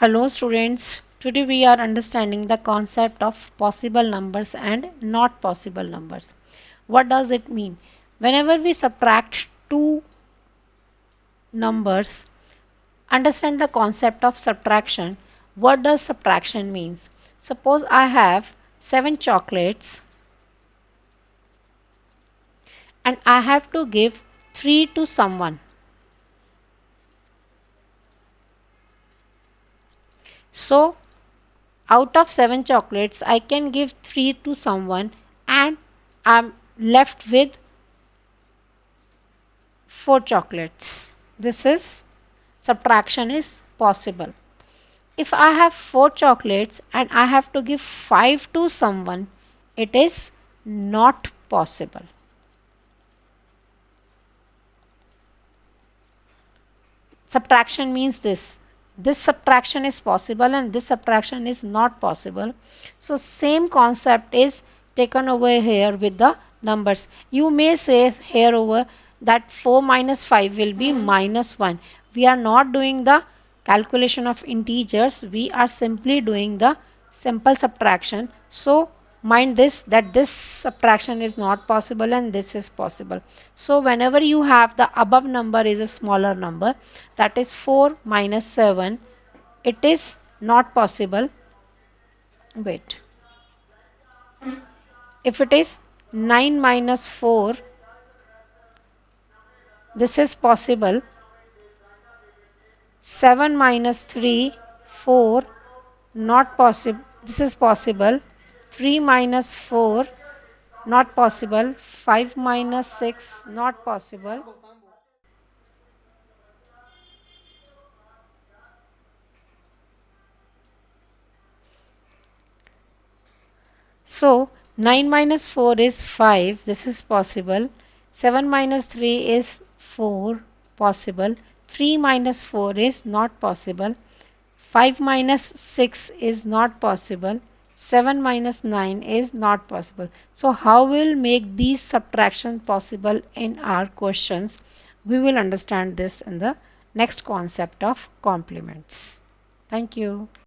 Hello students, today we are understanding the concept of possible numbers and not possible numbers. What does it mean? Whenever we subtract two numbers, understand the concept of subtraction. What does subtraction means? Suppose I have 7 chocolates and I have to give 3 to someone. So out of 7 chocolates, I can give 3 to someone and I'm left with 4 chocolates. This is subtraction is possible. If I have 4 chocolates and I have to give 5 to someone, it is not possible. Subtraction means this. This subtraction is possible and this subtraction is not possible. So same concept is taken over here with the numbers. You may say here over that 4 minus 5 will be minus 1. We are not doing the calculation of integers. We are simply doing the simple subtraction. So mind this, that this subtraction is not possible and this is possible. So whenever you have the above number is a smaller number, that is 4 minus 7, it is not possible. Wait, if it is 9 minus 4, this is possible. 7 minus 3, 4, not possible. This is possible. 3 minus 4, not possible. 5 minus 6, not possible. So 9 minus 4 is 5. This is possible. 7 minus 3 is 4. Possible. 3 minus 4 is not possible. 5 minus 6 is not possible. 7 minus 9 is not possible. So how we'll make these subtraction possible in our questions? We will understand this in the next concept of complements. Thank you.